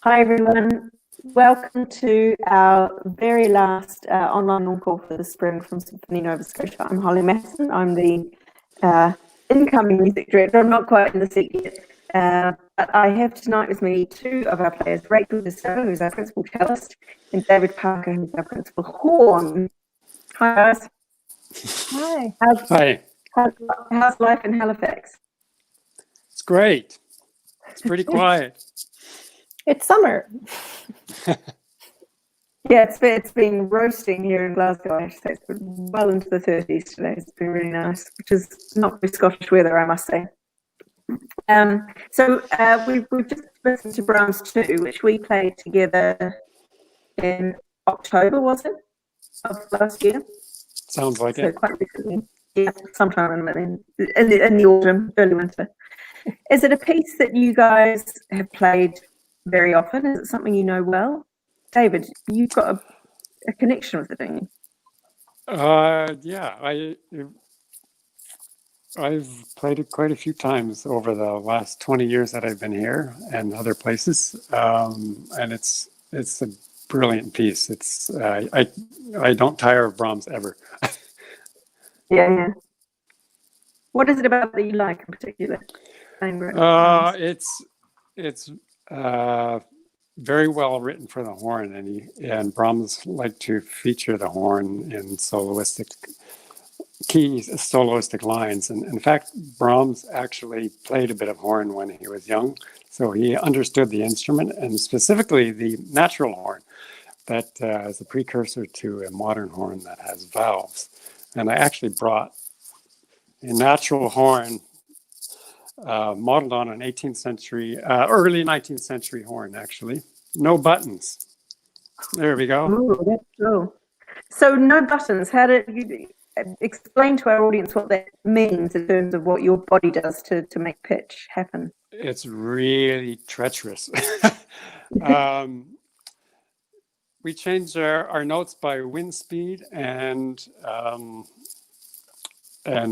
Hi everyone, welcome to our very last online Encore for the spring from Symphony Nova Scotia. I'm Holly Mathieson, I'm the incoming music director. I'm not quite in the seat yet, but I have tonight with me two of our players, Rachel Desoer, who's our principal cellist, and David Parker, who's our principal horn. Hi guys. Hi. Hi. How's life in Halifax? It's great. It's pretty quiet. It's summer. Yeah, it's been roasting here in Glasgow. I should say it's been well into the 30s today. It's been really nice, which is not very Scottish weather, I must say. So we've just listened to Brahms 2, which we played together in October, was it, of last year? Sounds like So it. quite recently. Yeah, sometime in the autumn, early winter. Is it a piece that you guys have played very often? Is it something you know well? David, you've got a connection with it, don't you? Yeah, I've played it quite a few times over the last 20 years that I've been here and other places, and it's a brilliant piece. It's I don't tire of Brahms ever. Yeah. What is it about that you like in particular? It's very well written for the horn, and Brahms liked to feature the horn in soloistic lines. And in fact, Brahms actually played a bit of horn when he was young, so he understood the instrument, and specifically the natural horn that is a precursor to a modern horn that has valves. And I actually brought a natural horn modeled on an 18th century, early 19th century horn, actually. No buttons. There we go. Ooh, that's cool. So no buttons. How did you explain to our audience what that means in terms of what your body does to make pitch happen? It's really treacherous. We change our notes by wind speed and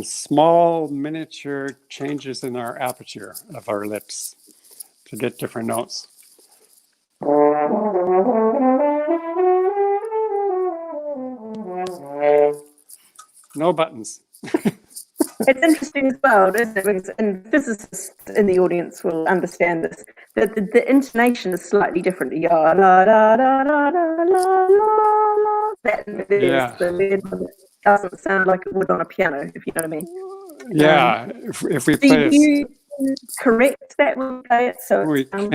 small miniature changes in our aperture of our lips to get different notes. No buttons. It's interesting as well, isn't it? Because, and physicists in the audience will understand this, that the intonation is slightly different. Ya, la, da, da, da, da, la, la, la. That is the lead one that doesn't sound like it would on a piano, if you know what I mean. Yeah, if we play do you correct that when we play it? So we can.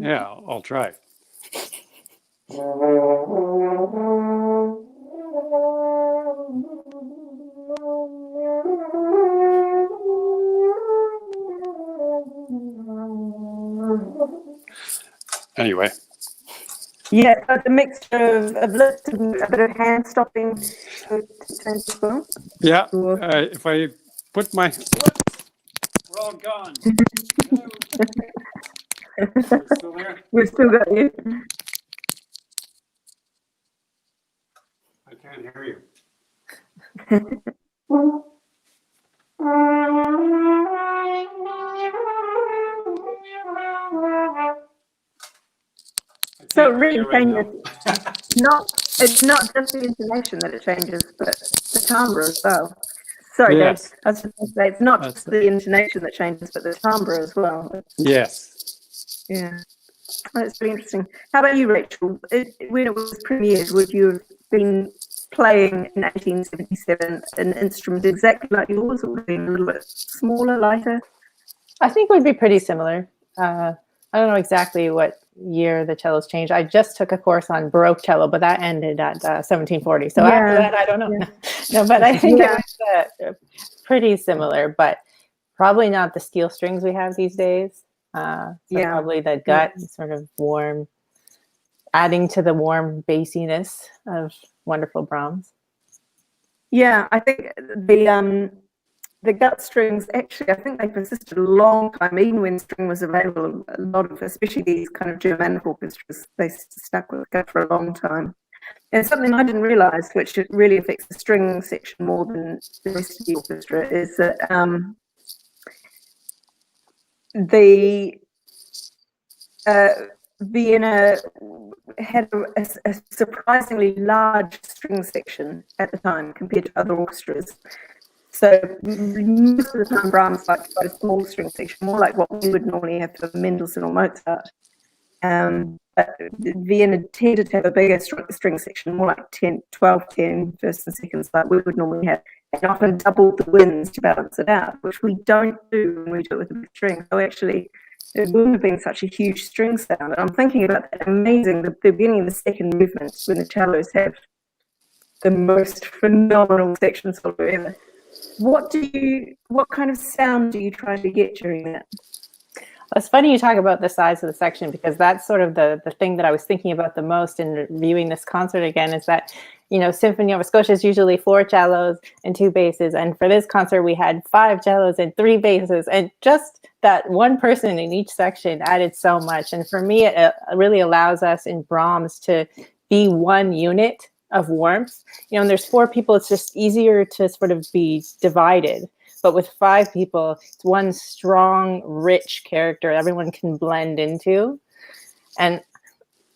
Yeah, I'll try. Anyway. Yeah, but the mixture of lips and a bit of hand stopping to change as well. Yeah, if I put my... We're all gone. Still there? We've still got you. I can't hear you. So it really changes. It's not just the intonation that it changes, but the timbre as well. Sorry, yes. Dave. I was just going to say it's not just the intonation that changes, but the timbre as well. Yes. Yeah. That's really interesting. How about you, Rachel? When it was premiered, would you have been playing in 1877 an instrument exactly like yours, or would it have been a little bit smaller, lighter? I think it would be pretty similar. I don't know exactly what year the cellos changed. I just took a course on Baroque cello, but that ended at 1740. So after that, I don't know. Yeah. No, but I think it was pretty similar, but probably not the steel strings we have these days. Probably the gut, sort of warm, adding to the warm bassiness of wonderful Brahms. Yeah, I think the gut strings, actually, I think they persisted a long time, even when string was available. A lot of, especially these kind of Germanic orchestras, they stuck with gut for a long time. And something I didn't realize, which really affects the string section more than the rest of the orchestra, is that Vienna had a surprisingly large string section at the time compared to other orchestras. So most of the time Brahms liked quite a small string section, more like what we would normally have for Mendelssohn or Mozart. But Vienna tended to have a bigger string section, more like 10, 12, 10 first and seconds, like we would normally have, and often double the winds to balance it out, which we don't do when we do it with a big string. So actually, it wouldn't have been such a huge string sound. And I'm thinking about that amazing, the beginning of the second movement, when the cellos have the most phenomenal section solo ever. What kind of sound do you try to get during that? It's funny you talk about the size of the section, because that's sort of the thing that I was thinking about the most in reviewing this concert again, is that, you know, Symphony Nova Scotia is usually 4 cellos and 2 basses. And for this concert, we had 5 cellos and 3 basses. And just that one person in each section added so much. And for me, it really allows us in Brahms to be one unit of warmth. You know, and there's 4 people, it's just easier to sort of be divided. But with 5 people, it's one strong, rich character everyone can blend into. And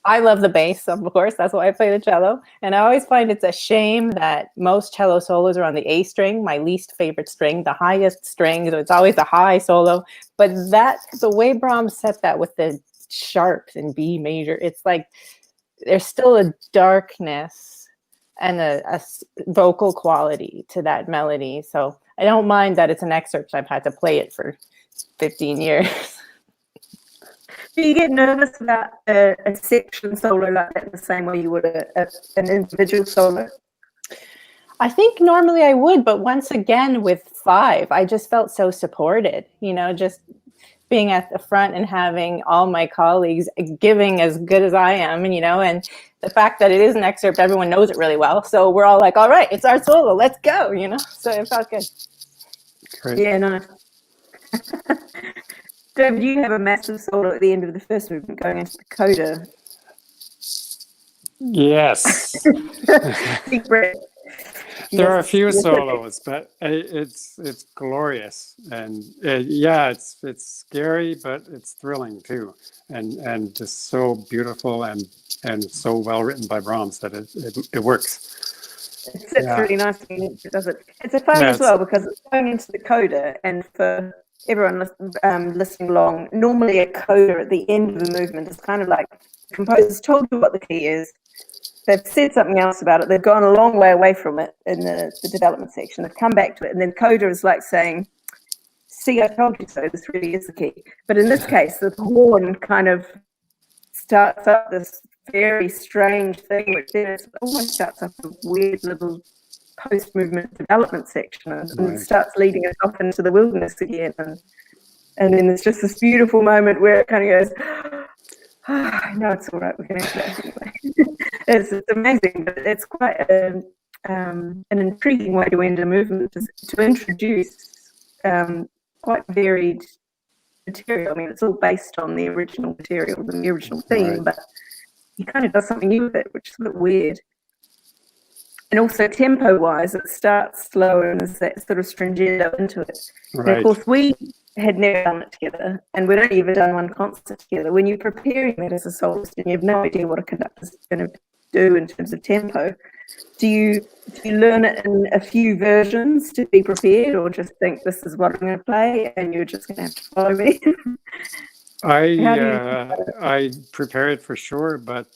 I love the bass, of course. That's why I play the cello. And I always find it's a shame that most cello solos are on the A string, my least favorite string, the highest string. So it's always a high solo. But the way Brahms set that with the sharps in B major, it's like there's still a darkness and a vocal quality to that melody. So I don't mind that it's an excerpt. I've had to play it for 15 years. Do you get nervous about a section solo like that in the same way you would an individual solo? I think normally I would, but once again with 5, I just felt so supported, you know, just being at the front and having all my colleagues giving as good as I am, and, you know, and the fact that it is an excerpt, everyone knows it really well. So we're all like, all right, it's our solo, let's go, you know? So it felt good. Great. Yeah, nice. David, you have a massive solo at the end of the first movement going into the coda. Yes. Secret. There are a few solos, but it's glorious, and yeah, it's scary, but it's thrilling too, and just so beautiful and so well written by Brahms that it works. It sits really nicely, does it? It's a fun as well, because it's going into the coda, and for everyone listening along, normally a coda at the end of the movement is kind of like the composer's told you what the key is. They've said something else about it. They've gone a long way away from it in the development section. They've come back to it. And then coda is like saying, see, I told you so. This really is the key. But in this case, the horn kind of starts up this very strange thing, which then it almost starts up a weird little post-movement development section, and it starts leading us off into the wilderness again. And then there's just this beautiful moment where it kind of goes, no, it's all right. We're going to do that anyway. It's amazing, but it's quite an intriguing way to end a movement, to introduce quite varied material. I mean, it's all based on the original material, the original theme, but he kind of does something new with it, which is a bit weird. And also tempo-wise, it starts slower and there's that sort of stringendo into it. Right. And of course, we had never done it together, and we'd only ever done one concert together. When you're preparing that as a soloist and you have no idea what a conductor's going to do in terms of tempo, do you learn it in a few versions to be prepared, or just think this is what I'm going to play and you're just going to have to follow me? I prepare it for sure, but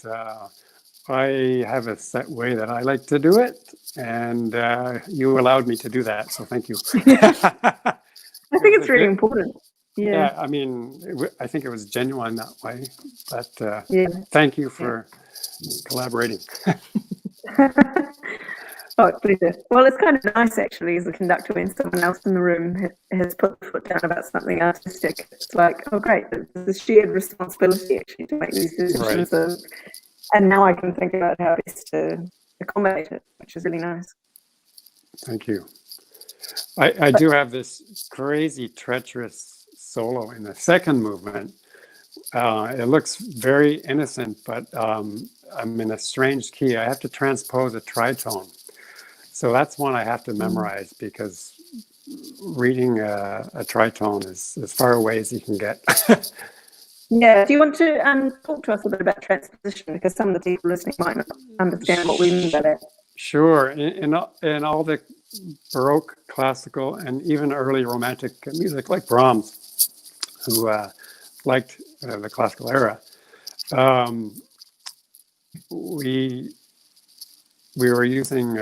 I have a set way that I like to do it, and you allowed me to do that, so thank you. I think it's really important. Yeah, I mean, I think it was genuine that way, but thank you for collaborating. Oh, pleasure. Well, it's kind of nice, actually, as a conductor, when someone else in the room has put the foot down about something artistic. It's like, oh, great, there's a shared responsibility, actually, to make these decisions. Right. And now I can think about how best to accommodate it, which is really nice. Thank you. I do have this crazy, treacherous solo in the second movement. It looks very innocent, but I'm in a strange key. I have to transpose a tritone. So that's one I have to memorize, because reading a tritone is as far away as you can get. Yeah. Do you want to talk to us a bit about transposition? Because some of the people listening might not understand what we mean by that. Sure. In all the Baroque, classical, and even early Romantic music, like Brahms, who liked the classical era, we were using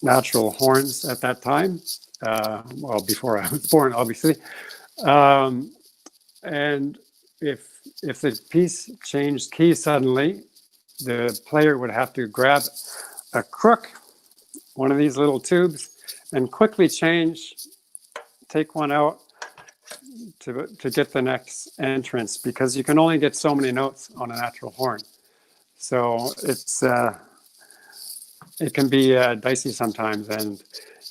natural horns at that time. Well, before I was born, obviously. And if the piece changed key suddenly, the player would have to grab a crook, one of these little tubes, and quickly take one out to get the next entrance, because you can only get so many notes on a natural horn. So it can be dicey sometimes, and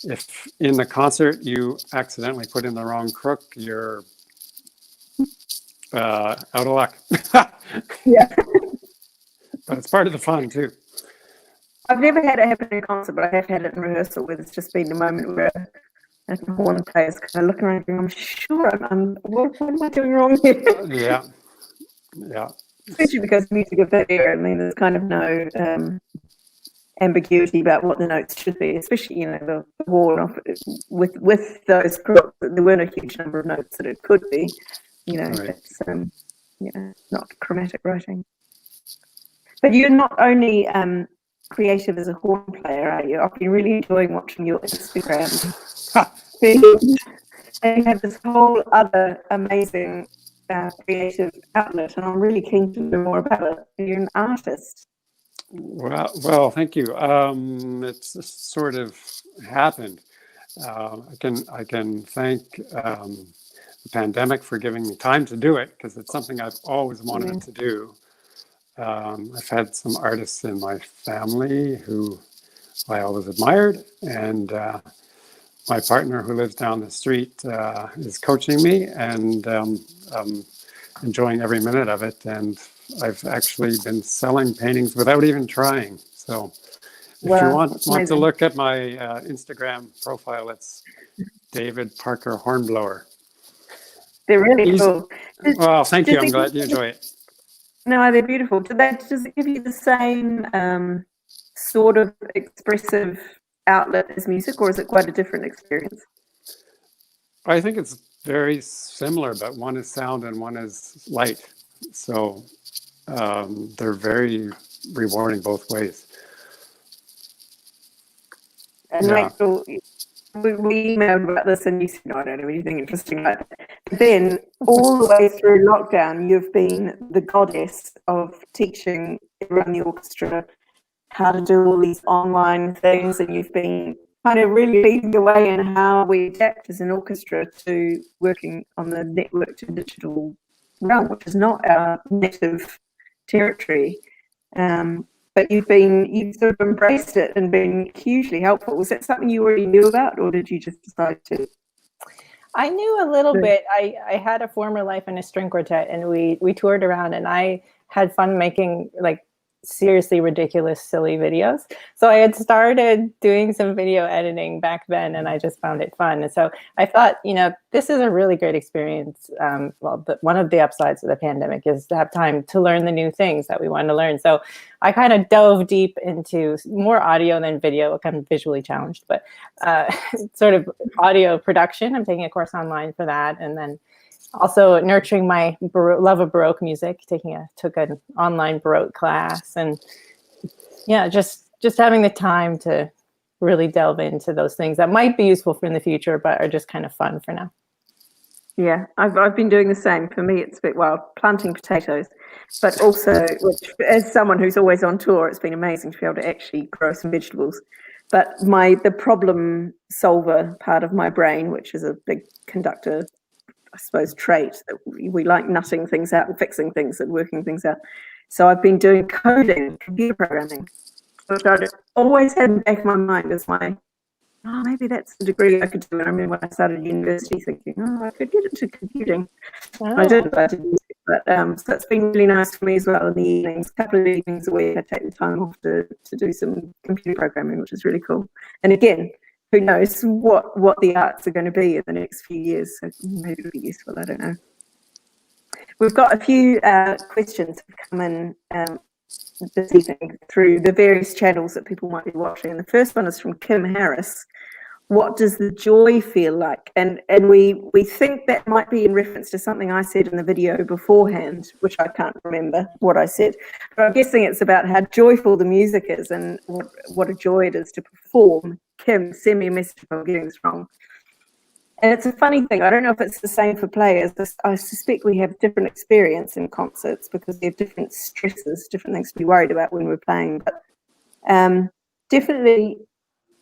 if in the concert you accidentally put in the wrong crook, you're out of luck. Yeah. But it's part of the fun too. I've never had it happen in concert, but I have had it in rehearsal where it's just been the moment where the horn player's kind of looking around going, I'm sure what am I doing wrong here? Yeah. Especially because music of that era, I mean, there's kind of no ambiguity about what the notes should be, especially, the horn with those crooks. There weren't a huge number of notes that it could be, Right. it's not chromatic writing. But you're not only creative as a horn player, are you? I've been really enjoying watching your Instagram feed, and you have this whole other amazing creative outlet, and I'm really keen to know more about it. You're an artist. Well, thank you. It's just sort of happened. I can thank the pandemic for giving me time to do it, because it's something I've always wanted to do. I've had some artists in my family who I always admired, and my partner, who lives down the street, is coaching me, and I'm enjoying every minute of it. And I've actually been selling paintings without even trying. So if you want to look at my Instagram profile, it's David Parker Hornblower. They're really cool. Well, thank you. I'm glad you enjoy it. No, they're beautiful. Does it give you the same sort of expressive outlet as music, or is it quite a different experience? I think it's very similar, but one is sound and one is light. So they're very rewarding both ways. And Rachel, we emailed about this, and you said, no, I don't know anything interesting like that. But then all the way through lockdown, you've been the goddess of teaching everyone in the orchestra how to do all these online things, and you've been kind of really leading the way in how we adapt as an orchestra to working on the network to digital realm, which is not our native territory. But you've sort of embraced it and been hugely helpful. Was that something you already knew about, or did you just decide to? I knew a little bit. I had a former life in a string quartet, and we toured around, and I had fun making seriously ridiculous, silly videos. So I had started doing some video editing back then, and I just found it fun. And so I thought, this is a really great experience. One of the upsides of the pandemic is to have time to learn the new things that we want to learn. So I kind of dove deep into more audio than video. I'm visually challenged, but sort of audio production. I'm taking a course online for that. And then also nurturing my love of Baroque music, took an online Baroque class, and just having the time to really delve into those things that might be useful for in the future, but are just kind of fun for now. Yeah, I've been doing the same. For me, it's planting potatoes, but also, as someone who's always on tour, it's been amazing to be able to actually grow some vegetables. But the problem solver part of my brain, which is a big conductor, I suppose, trait, that we like nutting things out and fixing things and working things out. So I've been doing coding, computer programming, which I'd always had in the back of my mind as maybe that's the degree I could do. And I remember when I started university thinking, I could get into computing. Oh. I didn't, but so it's been really nice for me as well in the evenings. A couple of evenings a week, I take the time off to do some computer programming, which is really cool. And again, who knows what the arts are going to be in the next few years. So maybe it'll be useful, I don't know. We've got a few questions that have come in this evening through the various channels that people might be watching. And the first one is from Kim Harris. What does the joy feel like? And we think that might be in reference to something I said in the video beforehand, which I can't remember what I said. But I'm guessing it's about how joyful the music is and what a joy it is to perform. Kim, send me a message if I'm getting this wrong. And it's a funny thing. I don't know if it's the same for players. I suspect we have different experience in concerts because we have different stresses, different things to be worried about when we're playing. But definitely,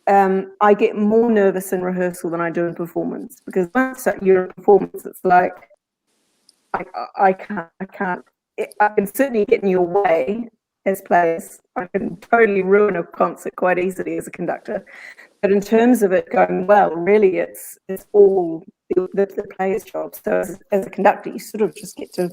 I get more nervous in rehearsal than I do in performance, because once you're in performance, it's like I can certainly get in your way as players. I can totally ruin a concert quite easily as a conductor. But in terms of it going well, really, it's all the player's job. So as a conductor, you sort of just get to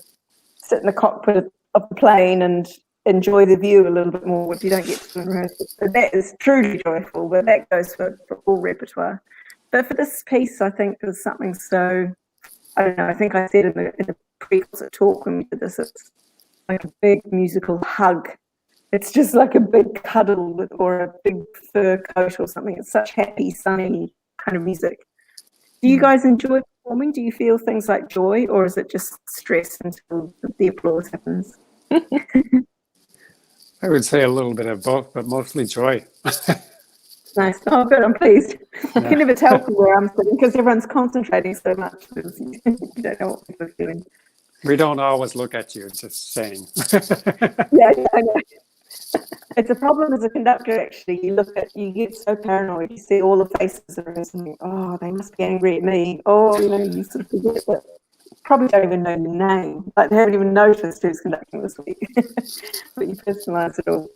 sit in the cockpit of the plane and enjoy the view a little bit more, which you don't get to in rehearsal. So that is truly joyful, but that goes for all repertoire. But for this piece, I think there's something so, I don't know, I think I said in the pre-concert talk when we did this, it's like a big musical hug. It's just like a big cuddle or a big fur coat or something. It's such happy, sunny kind of music. Do you guys enjoy performing? Do you feel things like joy, or is it just stress until the applause happens? I would say a little bit of both, but mostly joy. Nice. Oh, good. I'm pleased. You can never tell from where I'm sitting because everyone's concentrating so much. You don't know what people are doing. We don't always look at you, just saying. Yeah, I know. It's a problem as a conductor, actually. You get so paranoid. You see all the faces and think, oh, they must be angry at me. Oh, you sort of forget that. Probably don't even know your name. Like, they haven't even noticed who's conducting this week. But you personalise it all.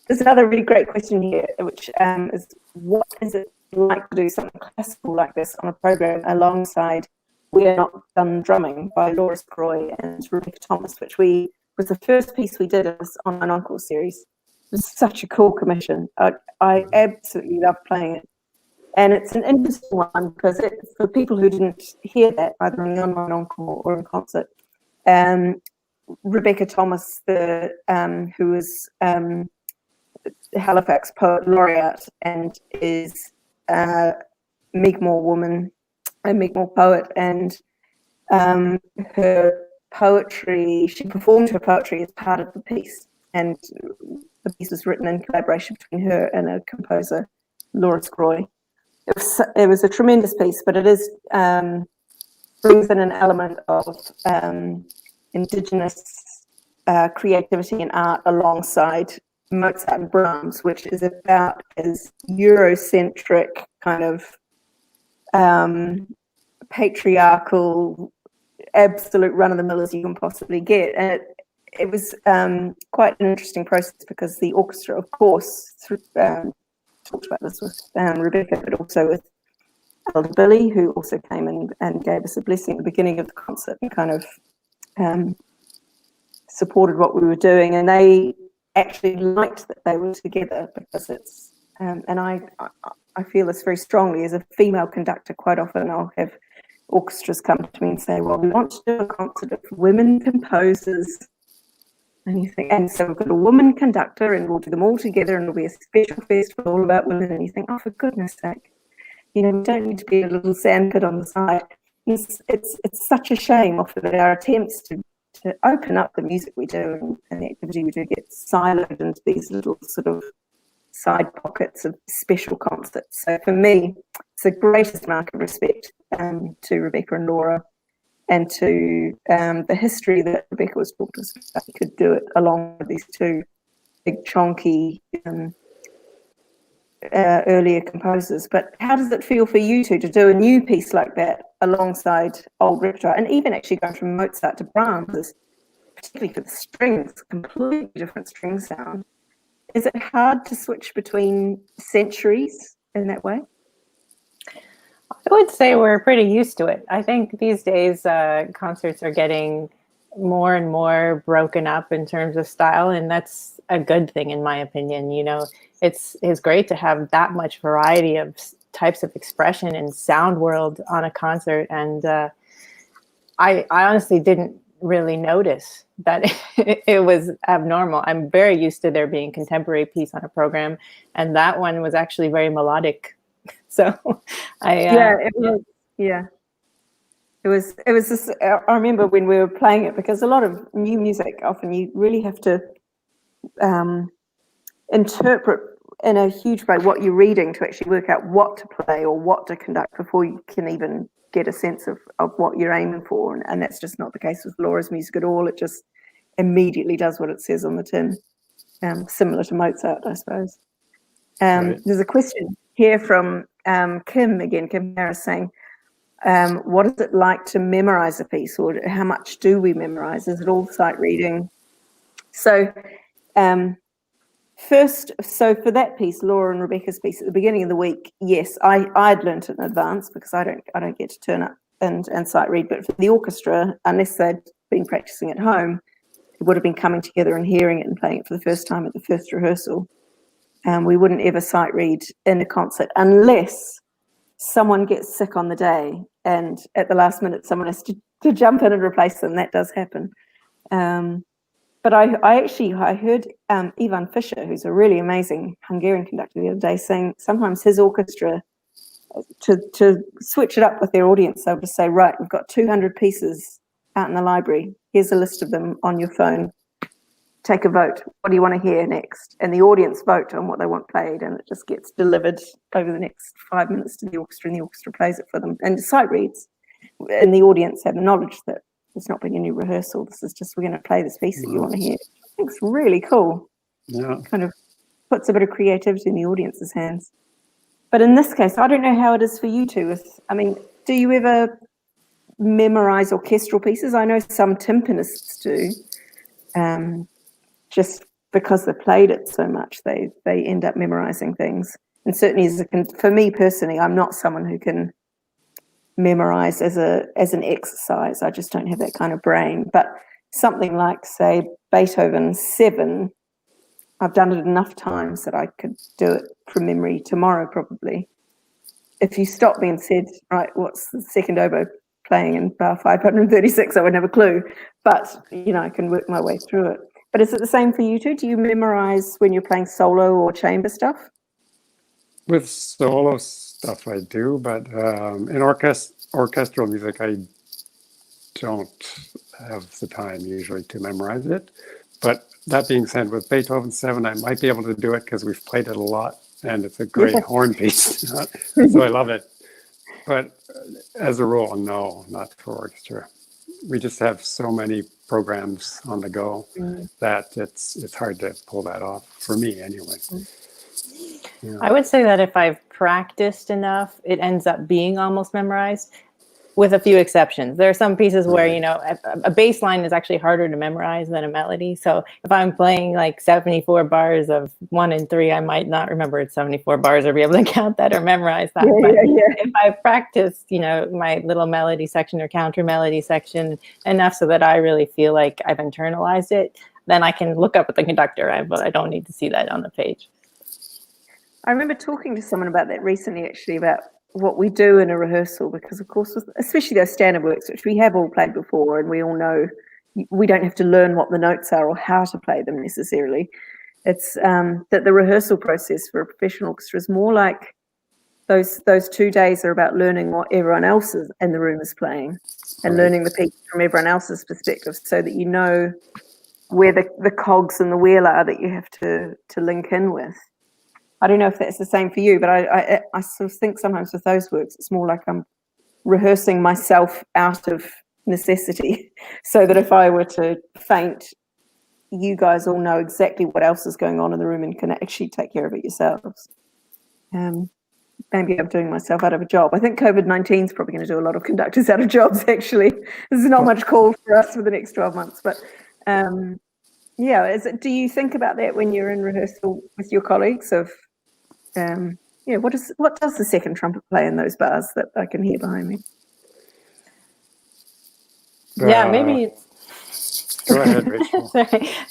There's another really great question here, which is, what is it like to do something classical like this on a program alongside We're Not Done Drumming by Laura Scroy and Rebecca Thomas, which was the first piece we did in this online Encore series. It was such a cool commission. I absolutely love playing it. And it's an interesting one because for people who didn't hear that, either in the online Encore or in concert, Rebecca Thomas, who is Halifax Poet Laureate and is a Mi'kmaq woman, a Mi'kmaq poet, and her poetry, she performed her poetry as part of the piece, and the piece was written in collaboration between her and a composer, Laura Scroy. It was a tremendous piece, but it is brings in an element of Indigenous creativity and art alongside Mozart and Brahms, which is about as Eurocentric kind of patriarchal, absolute run-of-the-mill as you can possibly get. And it was quite an interesting process because the orchestra, of course, talked about this with Rebecca, but also with Elder Billy, who also came in and gave us a blessing at the beginning of the concert and kind of supported what we were doing. And they actually liked that they were together because it's, and I feel this very strongly as a female conductor. Quite often I'll have orchestras come to me and say, well, we want to do a concert of women composers. And you think, and so we've got a woman conductor and we'll do them all together and it'll be a special festival all about women. And you think, oh, for goodness sake, we don't need to be a little sandpit on the side. It's such a shame often that our attempts to open up the music we do and the activity we do get siloed into these little sort of side pockets of special concerts. So for me, it's the greatest mark of respect to Rebecca and Laura, and to the history that Rebecca was talking to us about. We could do it along with these two big chonky earlier composers. But how does it feel for you two to do a new piece like that alongside old repertoire, and even actually going from Mozart to Brahms, particularly for the strings, completely different string sound? Is it hard to switch between centuries in that way? I would say we're pretty used to it. I think these days concerts are getting more and more broken up in terms of style, and that's a good thing in my opinion. It's great to have that much variety of types of expression and sound world on a concert, and I honestly didn't really notice that it was abnormal. I'm very used to there being contemporary piece on a program, and that one was actually very melodic. So it was. Yeah. It was this, I remember when we were playing it, because a lot of new music, often you really have to interpret in a huge way what you're reading to actually work out what to play or what to conduct before you can even get a sense of what you're aiming for. And that's just not the case with Laura's music at all. It just immediately does what it says on the tin, similar to Mozart, I suppose. Right. There's a question here from Kim Harris, saying, what is it like to memorize a piece, or how much do we memorize? Is it all sight reading? So for that piece, Laura and Rebecca's piece at the beginning of the week, yes, I'd learnt it in advance because I don't get to turn up and sight read. But for the orchestra, unless they'd been practicing at home, it would have been coming together and hearing it and playing it for the first time at the first rehearsal. We wouldn't ever sight read in a concert unless someone gets sick on the day and at the last minute someone has to jump in and replace them. That does happen. But I heard Ivan Fischer, who's a really amazing Hungarian conductor, the other day, saying sometimes his orchestra, to switch it up with their audience, they'll just say, right, we've got 200 pieces out in the library. Here's a list of them on your phone. Take a vote. What do you want to hear next? And the audience vote on what they want played, and it just gets delivered over the next 5 minutes to the orchestra, and the orchestra plays it for them. And sight reads, and the audience have the knowledge that there's not been any rehearsal. This is just, we're going to play this piece that you want to hear. I think it's really cool. Yeah. Kind of puts a bit of creativity in the audience's hands. But in this case, I don't know how it is for you two. Do you ever memorize orchestral pieces? I know some timpanists do. Just because they played it so much, they end up memorizing things. And certainly, for me personally, I'm not someone who can memorize as an exercise. I just don't have that kind of brain. But something like, say, Beethoven's 7, I've done it enough times that I could do it from memory tomorrow, probably. If you stopped me and said, right, what's the second oboe playing in bar 536, I wouldn't have a clue. But, I can work my way through it. But is it the same for you two? Do you memorize when you're playing solo or chamber stuff? With solo stuff, I do, but in orchestral music, I don't have the time usually to memorize it. But that being said, with Beethoven's 7, I might be able to do it because we've played it a lot, and it's a great horn piece, so I love it. But as a rule, no, not for orchestra. We just have so many programs on the go that it's hard to pull that off, for me anyway. Yeah. I would say that if I've practiced enough, it ends up being almost memorized, with a few exceptions. There are some pieces where, a bass line is actually harder to memorize than a melody. So if I'm playing like 74 bars of 1 and 3, I might not remember it's 74 bars or be able to count that or memorize that. If I practice, my little melody section or counter melody section enough so that I really feel like I've internalized it, then I can look up at the conductor, but I don't need to see that on the page. I remember talking to someone about that recently, actually, about what we do in a rehearsal, because of course, especially those standard works, which we have all played before, and we all know we don't have to learn what the notes are or how to play them necessarily. It's that the rehearsal process for a professional orchestra is more like those 2 days are about learning what everyone else in the room is playing and learning the piece from everyone else's perspective, so that you know where the cogs in the wheel are that you have to link in with. I don't know if that's the same for you, but I sort of think sometimes with those works, it's more like I'm rehearsing myself out of necessity, so that if I were to faint, you guys all know exactly what else is going on in the room and can actually take care of it yourselves. Maybe I'm doing myself out of a job. I think COVID-19 is probably going to do a lot of conductors out of jobs, actually. There's not much call for us for the next 12 months, but do you think about that when you're in rehearsal with your colleagues of what does the second trumpet play in those bars that I can hear behind me? Maybe it's Go ahead, Rachel.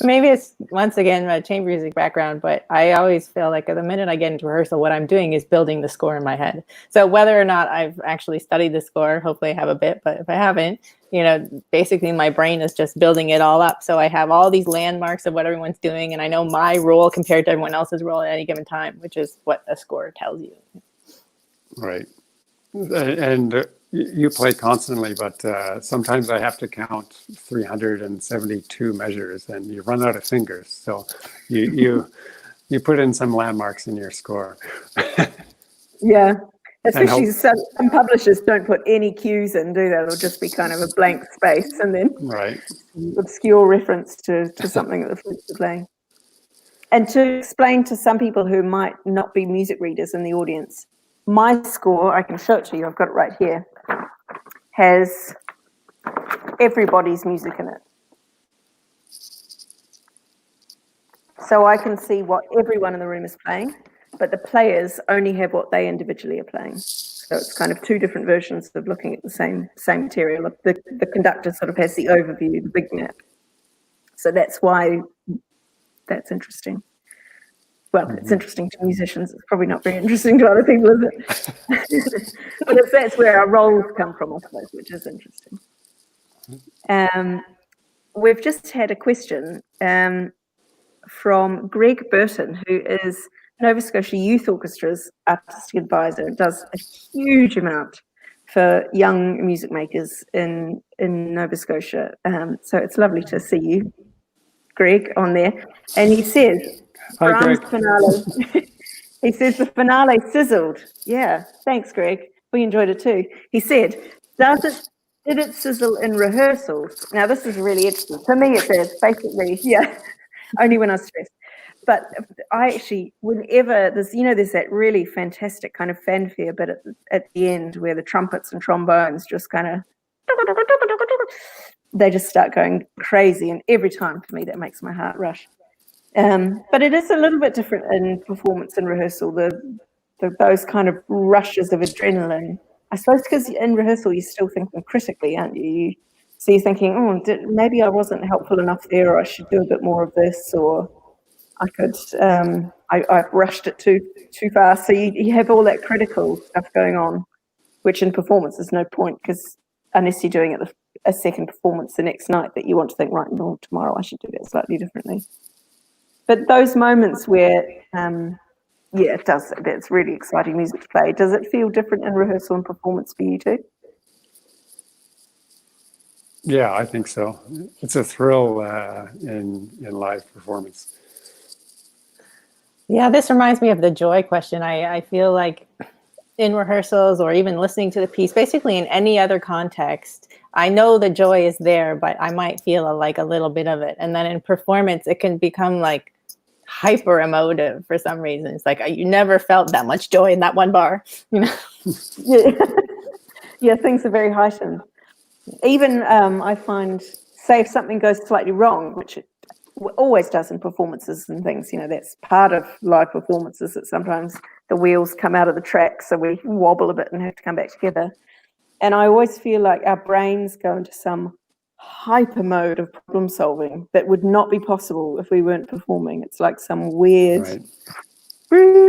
Maybe it's, once again, my chamber music background, but I always feel like the minute I get into rehearsal, what I'm doing is building the score in my head. So whether or not I've actually studied the score, hopefully I have a bit, but if I haven't, basically my brain is just building it all up. So I have all these landmarks of what everyone's doing, and I know my role compared to everyone else's role at any given time, which is what a score tells you. Right. And you play constantly, but sometimes I have to count 372 measures, and you run out of fingers. So you put in some landmarks in your score. Yeah. Especially some publishers don't put any cues in, do they? It'll just be kind of a blank space and then obscure reference to something that the flutes are playing. And to explain to some people who might not be music readers in the audience, my score, I can show it to you, I've got it right here, has everybody's music in it. So I can see what everyone in the room is playing, but the players only have what they individually are playing. So it's kind of two different versions of looking at the same material. The conductor sort of has the overview, the big map. So that's why that's interesting. Well, it's interesting to musicians. It's probably not very interesting to other people, is it? But that's where our roles come from, I suppose, which is interesting. We've just had a question from Greg Burton, who is Nova Scotia Youth Orchestra's artistic advisor, does a huge amount for young music makers in Nova Scotia. So it's lovely to see you, Greg, on there. And he says, Brahms finale. He says the finale sizzled. Yeah, thanks, Greg. We enjoyed it too. He said, did it sizzle in rehearsals? Now, this is really interesting. For me, it did, basically, yeah, only when I was stressed. But I actually, whenever there's that really fantastic kind of fanfare bit at the end where the trumpets and trombones just kind of, they just start going crazy. And every time for me, that makes my heart rush. But it is a little bit different in performance and rehearsal, those kind of rushes of adrenaline. I suppose because in rehearsal, you're still thinking critically, aren't you? So you're thinking, maybe I wasn't helpful enough there, or I should do a bit more of this, or I could, I rushed it too fast. So you have all that critical stuff going on, which in performance is no point, because unless you're doing it a second performance the next night that you want to think, right, no, tomorrow I should do that slightly differently. But those moments where, it's really exciting music to play. Does it feel different in rehearsal and performance for you too? Yeah, I think so. It's a thrill in live performance. Yeah, this reminds me of the joy question. I feel like in rehearsals or even listening to the piece, basically in any other context, I know the joy is there, but I might feel like a little bit of it. And then in performance, it can become like hyper emotive for some reason. It's like you never felt that much joy in that one bar, Yeah, things are very heightened. Even I find, say if something goes slightly wrong, which it always does in performances and things, that's part of live performances, that sometimes the wheels come out of the track, so we wobble a bit and have to come back together. And I always feel like our brains go into some hyper mode of problem solving that would not be possible if we weren't performing. It's like some weird,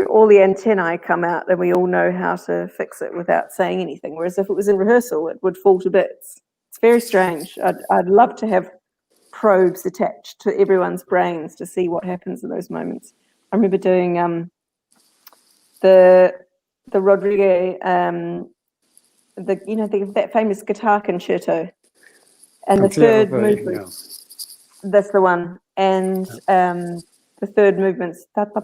all the antennae come out and we all know how to fix it without saying anything. Whereas if it was in rehearsal, it would fall to bits. It's very strange. I'd love to have probes attached to everyone's brains to see what happens in those moments. I remember doing the Rodriguez, that famous guitar concerto. And the third movement, that's the one. And the third movement's and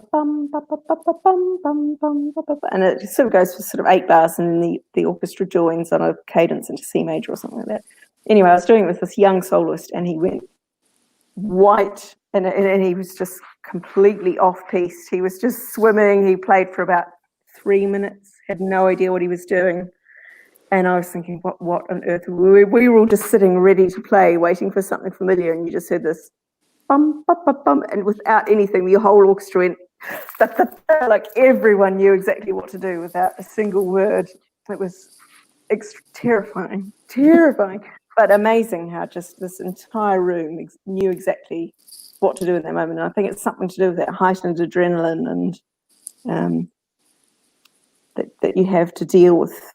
it sort of goes for sort of 8 bars, and then the orchestra joins on a cadence into C major or something like that. Anyway, I was doing it with this young soloist, and he went white, and he was just completely off piece. He was just swimming. He played for about 3 minutes, had no idea what he was doing. And I was thinking, what on earth? We were all just sitting ready to play, waiting for something familiar, and you just heard this bum, bum, bum, bum, and without anything, the whole orchestra went, like everyone knew exactly what to do without a single word. It was terrifying, but amazing how just this entire room knew exactly what to do in that moment. And I think it's something to do with that heightened adrenaline and that you have to deal with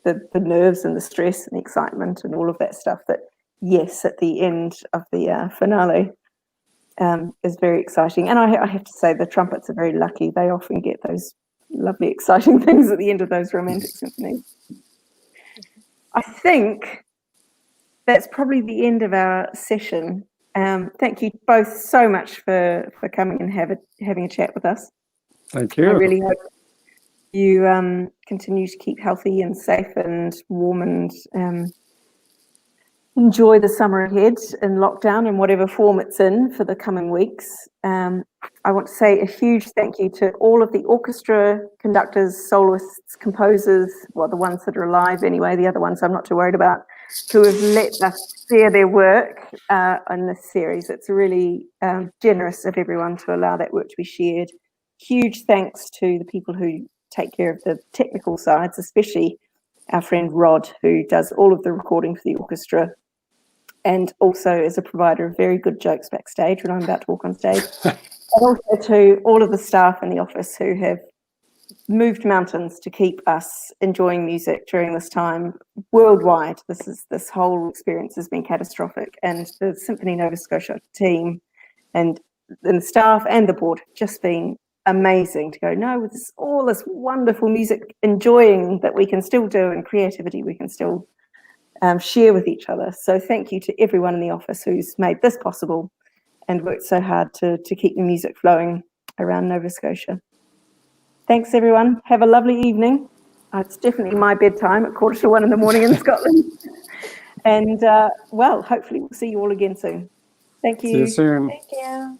the nerves and the stress and the excitement and all of that stuff that, yes, at the end of the finale is very exciting. And I have to say the trumpets are very lucky. They often get those lovely, exciting things at the end of those romantic symphonies. I think that's probably the end of our session. Thank you both so much for coming and having a chat with us. Thank you. I really hope you continue to keep healthy and safe and warm and enjoy the summer ahead in lockdown in whatever form it's in for the coming weeks. I want to say a huge thank you to all of the orchestra conductors, soloists, composers, well, the ones that are alive anyway, the other ones I'm not too worried about, who have let us share their work on this series. It's really generous of everyone to allow that work to be shared. Huge thanks to the people who take care of the technical sides, especially our friend Rod, who does all of the recording for the orchestra and also is a provider of very good jokes backstage when I'm about to walk on stage. And also to all of the staff in the office who have moved mountains to keep us enjoying music during this time worldwide. This whole experience has been catastrophic, and the Symphony Nova Scotia team and the staff and the board have just been amazing to go, no, with all this wonderful music enjoying that we can still do and creativity we can still share with each other. So thank you to everyone in the office who's made this possible and worked so hard to keep the music flowing around Nova Scotia. Thanks, everyone. Have a lovely evening. It's definitely my bedtime at 1:45 in the morning in Scotland. And, well, hopefully we'll see you all again soon. Thank you. See you soon. Thank you.